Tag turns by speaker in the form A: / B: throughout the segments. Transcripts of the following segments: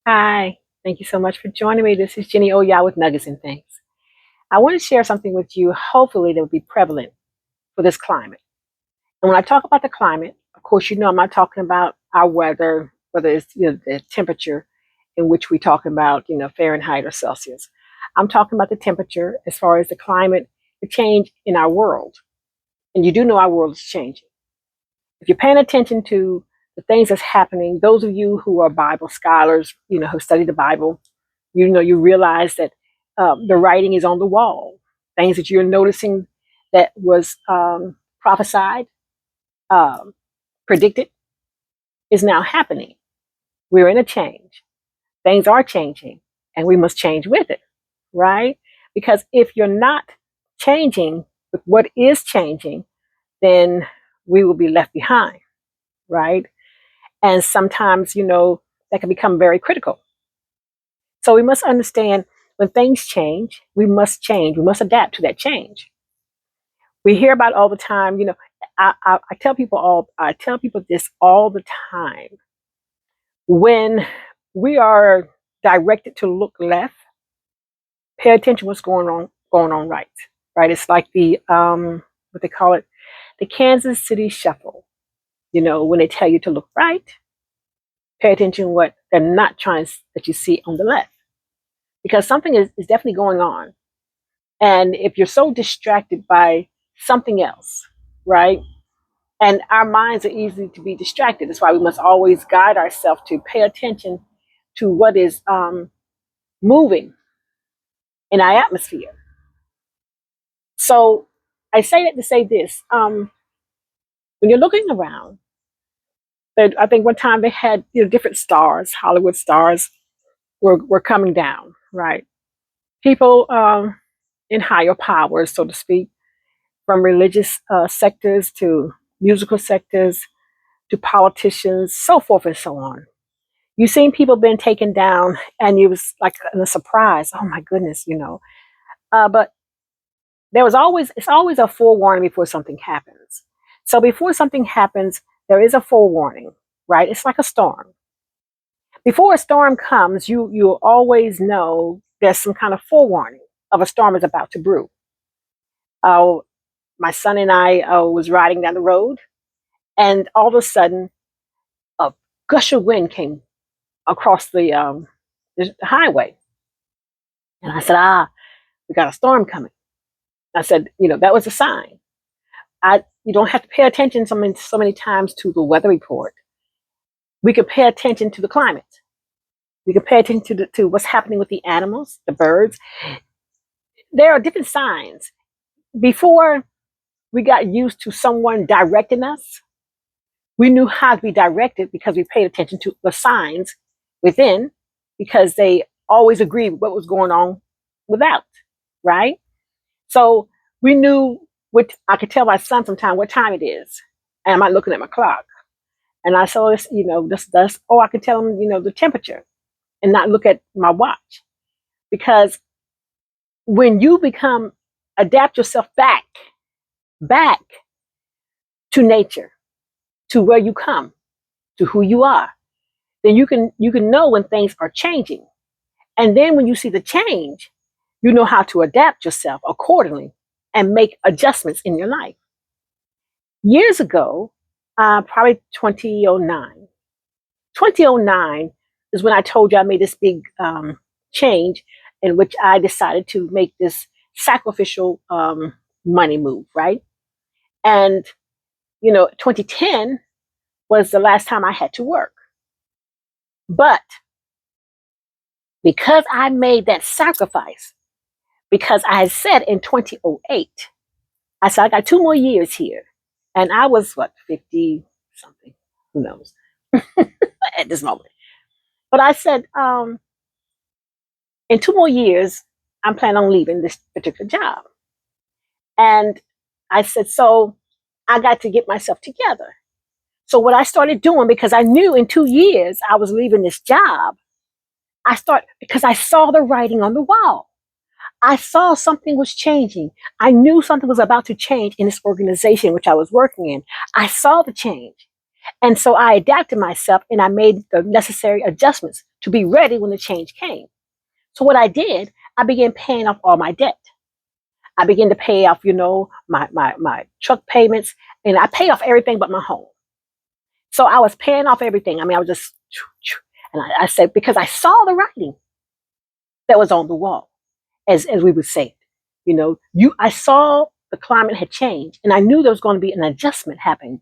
A: Hi, thank you so much for joining me. This is Jenny Oya with Nuggets and Things. I want to share something with you, hopefully, that will be prevalent for this climate. And when I talk about the climate, of course, you know I'm not talking about our weather, whether it's the temperature in which we're talking about, Fahrenheit or Celsius. I'm talking about the temperature as far as the climate, the change in our world. And you do know our world is changing. If you're paying attention to the things that's happening, those of you who are Bible scholars, who study the Bible, you realize that the writing is on the wall. Things that you're noticing that was prophesied, um, predicted, is now happening. We're in a change. Things are changing, and we must change with it, right? Because if you're not changing with what is changing, then we will be left behind, right? And sometimes, that can become very critical. So we must understand when things change, we must change. We must adapt to that change. We hear about all the time, I tell people this all the time. When we are directed to look left, pay attention what's going on right. Right. It's like the what they call it, the Kansas City Shuffle. When they tell you to look right, pay attention what they're not trying that you see on the left. Because something is definitely going on. And if you're so distracted by something else, right? And our minds are easy to be distracted. That's why we must always guide ourselves to pay attention to what is moving in our atmosphere. So I say that to say this. When you're looking around, I think one time they had different stars, Hollywood stars were coming down, right? People in higher powers, so to speak, from religious sectors to musical sectors to politicians, so forth and so on. You've seen people been taken down, and it was like a surprise. Oh my goodness, But it's always a forewarning before something happens. So before something happens, there is a forewarning, right? It's like a storm. Before a storm comes, you always know there's some kind of forewarning of a storm is about to brew. Uh, my son and I was riding down the road, and all of a sudden, a gush of wind came across the highway. And I said, we got a storm coming. I said, that was a sign. You don't have to pay attention so many times to the weather report. We could pay attention to the climate. We could pay attention to what's happening with the animals, the birds. There are different signs. Before we got used to someone directing us, we knew how to be directed because we paid attention to the signs within, because they always agreed with what was going on without, right? So we knew what I could tell my son sometime what time it is. And I'm not looking at my clock. And I saw this, this, I could tell him, the temperature and not look at my watch. Because when you adapt yourself back to nature, to where you come, to who you are, then you can know when things are changing. And then when you see the change, you know how to adapt yourself accordingly and make adjustments in your life. Years ago, probably 2009. 2009 is when I told you I made this big change in which I decided to make this sacrificial money move, right? And, 2010 was the last time I had to work. But because I made that sacrifice, because I had said in 2008, I said, I got 2 more years here. And I was, 50 something, who knows, at this moment. But I said, in 2 more years, I'm planning on leaving this particular job. And I said, so I got to get myself together. So what I started doing, because I knew in 2 years I was leaving this job, because I saw the writing on the wall. I saw something was changing. I knew something was about to change in this organization which I was working in. I saw the change. And so I adapted myself and I made the necessary adjustments to be ready when the change came. So what I did, I began paying off all my debt. I began to pay off, my truck payments, and I paid off everything but my home. So I was paying off everything. I mean, I was just, and I said, because I saw the writing that was on the wall, as we would say it. I saw the climate had changed, and I knew there was going to be an adjustment happening.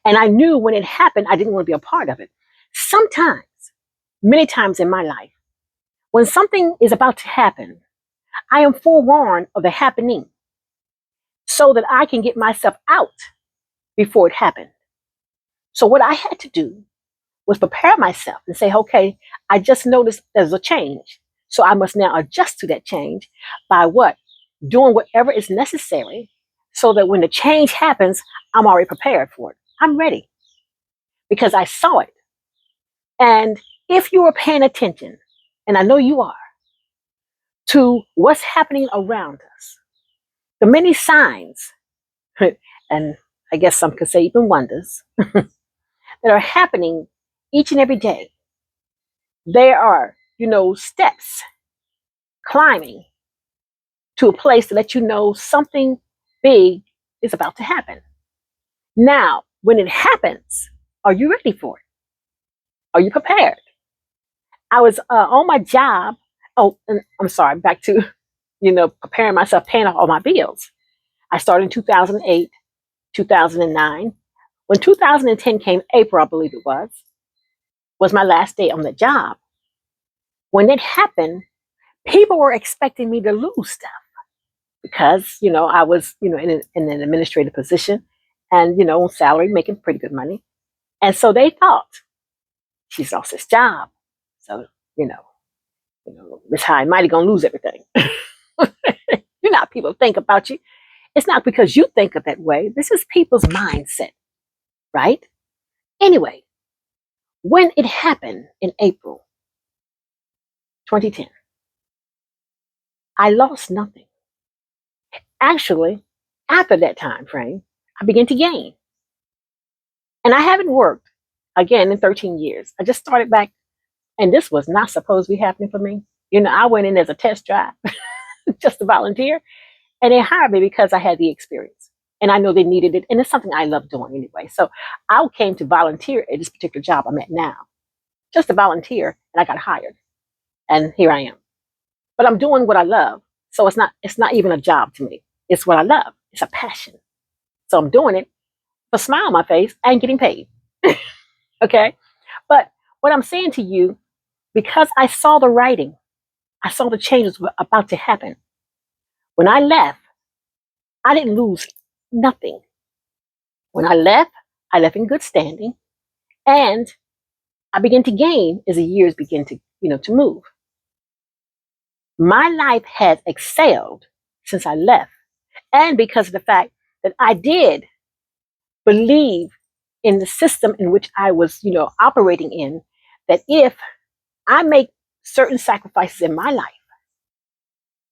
A: And I knew when it happened, I didn't want to be a part of it. Sometimes, many times in my life, when something is about to happen, I am forewarned of the happening so that I can get myself out before it happened. So what I had to do was prepare myself and say, okay, I just noticed there's a change. So I must now adjust to that change by what? Doing whatever is necessary so that when the change happens, I'm already prepared for it. I'm ready because I saw it. And if you are paying attention, and I know you are, to what's happening around us, the many signs, and I guess some could say even wonders, that are happening each and every day, there are, steps climbing to a place to let you know something big is about to happen. Now, when it happens, are you ready for it? Are you prepared? I was on my job. Oh, and I'm sorry, back to, preparing myself, paying off all my bills. I started in 2008, 2009. When 2010 came, April, I believe it was my last day on the job. When it happened, people were expecting me to lose stuff because, I was, in an administrative position and, on salary, making pretty good money. And so they thought she's lost his job. So, Miss High Mighty gonna lose everything. You know how people think about you. It's not because you think of that way. This is people's mindset, right? Anyway, when it happened in April 2010, I lost nothing. Actually, after that time frame, I began to gain. And I haven't worked again in 13 years. I just started back, and this was not supposed to be happening for me. I went in as a test drive just to volunteer, and they hired me because I had the experience. And I know they needed it, and it's something I love doing anyway. So I came to volunteer at this particular job I'm at now, just to volunteer, and I got hired. And here I am. But I'm doing what I love. So it's not even a job to me. It's what I love. It's a passion. So I'm doing it with a smile on my face and getting paid. Okay? But what I'm saying to you, because I saw the writing, I saw the changes were about to happen. When I left, I didn't lose nothing. When I left in good standing, and I began to gain as the years begin to move. My life has excelled since I left, and because of the fact that I did believe in the system in which I was, operating in, that if I make certain sacrifices in my life,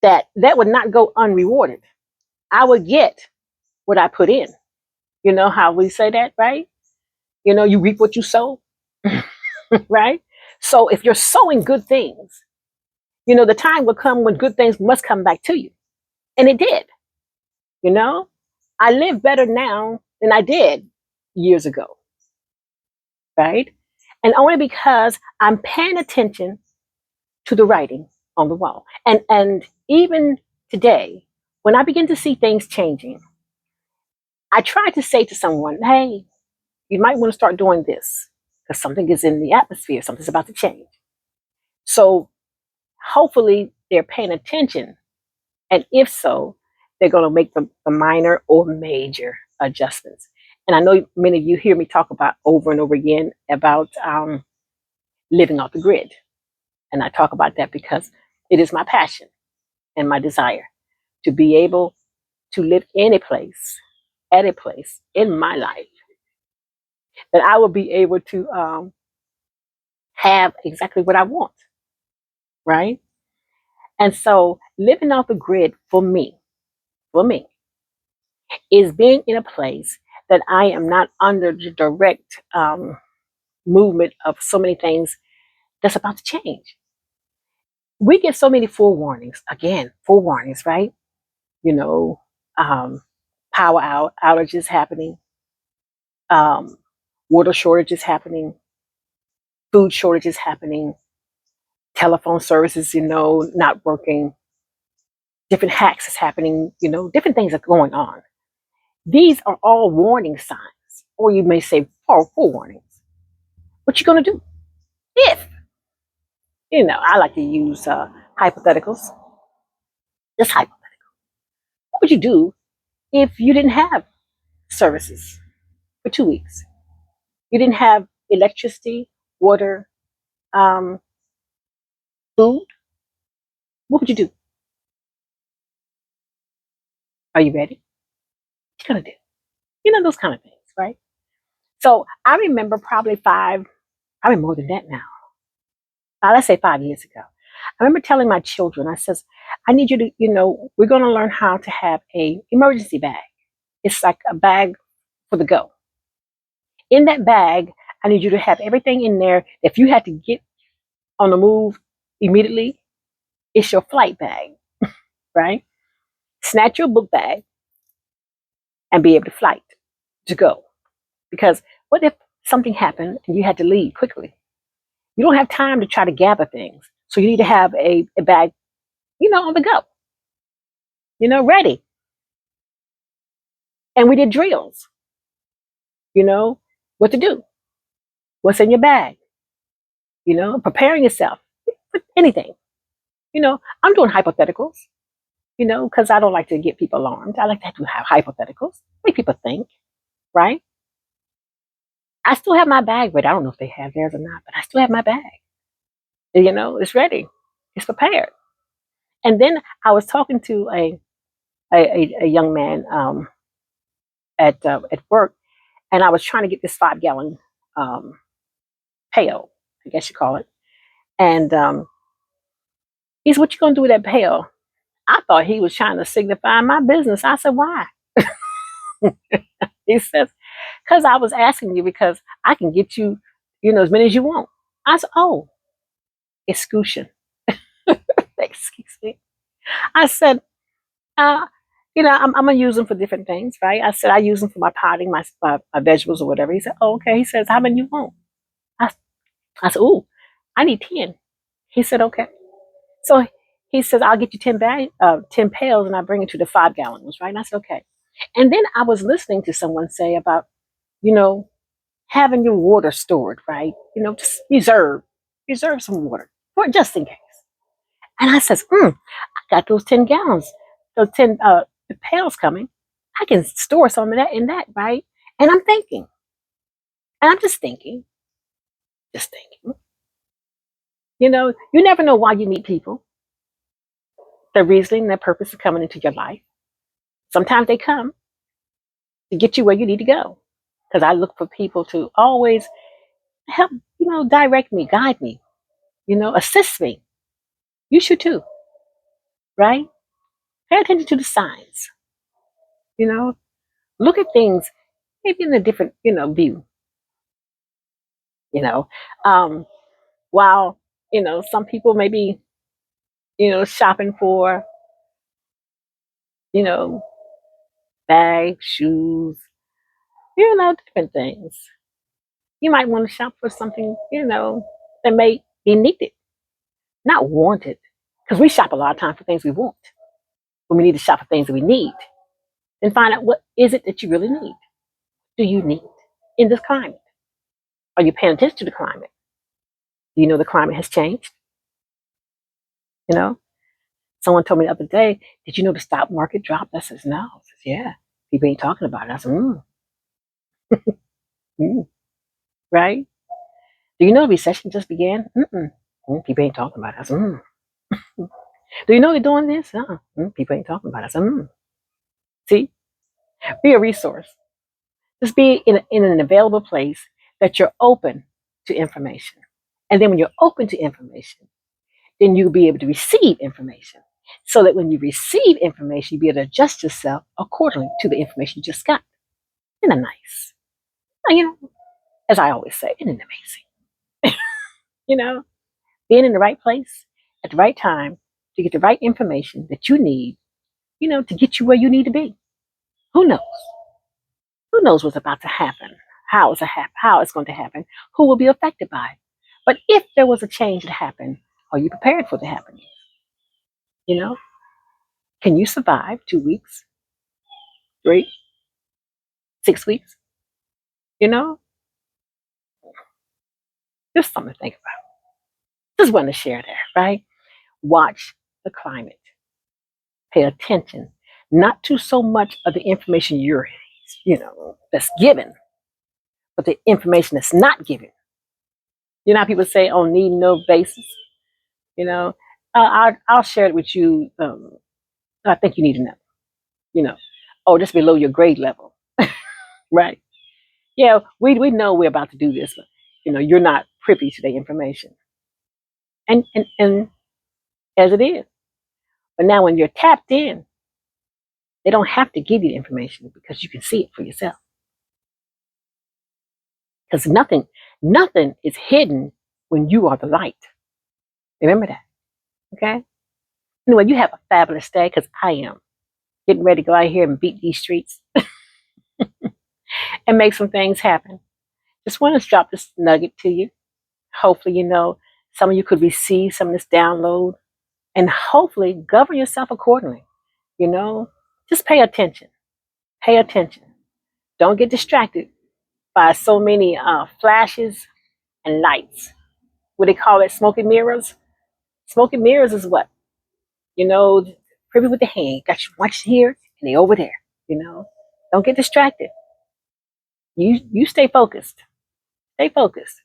A: that would not go unrewarded. I would get what I put in. You know how we say that, right? You reap what you sow, right? So if you're sowing good things, the time will come when good things must come back to you. And it did. You know, I live better now than I did years ago, right? And only because I'm paying attention to the writing on the wall. And even today, when I begin to see things changing, I try to say to someone, hey, you might want to start doing this because something is in the atmosphere, something's about to change. So hopefully they're paying attention. And if so, they're going to make the minor or major adjustments. And I know many of you hear me talk about over and over again about living off the grid. And I talk about that because it is my passion and my desire to be able to live in a place, at a place in my life that I will be able to have exactly what I want, right? And so living off the grid for me, is being in a place that I am not under the direct movement of so many things that's about to change. We get so many forewarnings. Again, forewarnings, right? You know, um, outages happening, um, water shortages happening, food shortages happening, telephone services, not working, different hacks is happening, different things are going on. These are all warning signs, or you may say forewarnings. What you gonna do if, I like to use hypotheticals, just hypothetical. What would you do if you didn't have services for 2 weeks? You didn't have electricity, water, um, food. What would you do? Are you ready? What you gonna do? Those kind of things, right? So I remember probably probably more than that now. Let's say 5 years ago. I remember telling my children, I says, I need you to, we're going to learn how to have a emergency bag. It's like a bag for the go. In that bag, I need you to have everything in there. If you had to get on the move immediately, it's your flight bag, right? Snatch your book bag and be able to flight to go. Because what if something happened and you had to leave quickly? You don't have time to try to gather things. So you need to have a bag, on the go, ready. And we did drills, what to do, what's in your bag, preparing yourself for anything. I'm doing hypotheticals, because I don't like to get people alarmed. I like to have hypotheticals, make people think, right? I still have my bag ready. I don't know if they have theirs or not, but I still have my bag. It's ready, it's prepared. And then I was talking to a young man at work, and I was trying to get this 5 gallon pail, I guess you call it. And he said, "What you gonna do with that pail?" I thought he was trying to signify my business. I said, "Why?" He says, "Because I was asking you because I can get you, as many as you want." I said, "Oh, exclusion." Excuse me. I said, uh, I'm gonna use them for different things, right? I said I use them for my potting, my vegetables or whatever. He said, "Oh, okay." He says, "How many you want?" I, I said, "Oh, I need 10." He said, "Okay." So he says, "I'll get you 10 pails and I'll bring it to the 5 gallon ones," right? And I said, "Okay." And then I was listening to someone say about, you know, having your water stored, right? Just reserve some water for just in case. And I says, I got those 10 gallons, those 10 pails coming. I can store some of that in that, right? And I'm just thinking, you never know why you meet people, their reasoning, their purpose of coming into your life. Sometimes they come to get you where you need to go. Because I look for people to always help, direct me, guide me, assist me. You should too, right? Pay attention to the signs, you know, look at things maybe in a different, view, you know. Um, while, some people may be, shopping for, you know, bags, shoes, different things. You might want to shop for something, that may be needed, not wanted. Because we shop a lot of time for things we want. When we need to shop for things that we need, and find out what is it that you really need. Do you need in this climate? Are you paying attention to the climate? Do you know the climate has changed? You know, someone told me the other day, "Did you know the stock market dropped?" I says, "No." I says, "Yeah, people ain't talking about it." I said, mm, right? Do you know the recession just began? People ain't talking about it. I said, Do you know they're doing this? People ain't talking about it. I said, See, be a resource. Just be in an available place that you're open to information. And then when you're open to information, then you'll be able to receive information. So that when you receive information, you'll be able to adjust yourself accordingly to the information you just got. Isn't that nice? You know, as I always say, isn't it amazing? You know? being in the right place at the right time to get the right information that you need, to get you where you need to be. Who knows? Who knows what's about to happen? How it's going to happen? Who will be affected by it? But if there was a change that happened, are you prepared for the happening? You know, can you survive 2 weeks, 3, 6 weeks? You know, just something to think about. Just want to share that, right? Watch the climate. Pay attention, not to so much of the information that's given, but the information that's not given. You know how people say on need no basis. You know, I'll share it with you. I think you need to know. You know, oh, just below your grade level, right? Yeah, we know we're about to do this, but you're not privy to the information, and as it is. But now when you're tapped in, they don't have to give you the information because you can see it for yourself. Because nothing is hidden when you are the light. Remember that. Okay? Anyway, you have a fabulous day because I am getting ready to go out here and beat these streets and make some things happen. Just want to drop this nugget to you. Hopefully, some of you could receive some of this download and hopefully govern yourself accordingly. Just pay attention. Pay attention. Don't get distracted by so many flashes and lights. What they call it, smoke and mirrors. Smoke and mirrors is what? Privy with the hand. Got you watching here and they over there. Don't get distracted. You stay focused. Stay focused.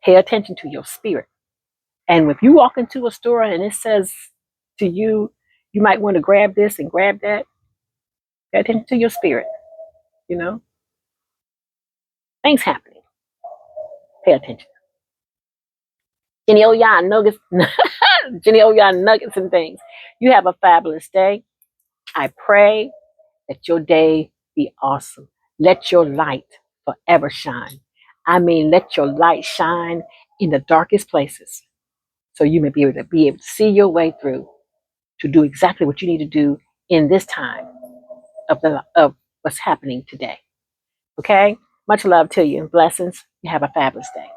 A: Pay attention to your spirit. And if you walk into a store and it says to you, you might want to grab this and grab that, pay attention to your spirit. Things happening. Pay attention. Jenny O'Yan nuggets, Jenny O'Yan nuggets and things. You have a fabulous day. I pray that your day be awesome. Let your light forever shine. I mean, let your light shine in the darkest places so you may be able to see your way through to do exactly what you need to do in this time of what's happening today. Okay? Much love to you and blessings. You have a fabulous day.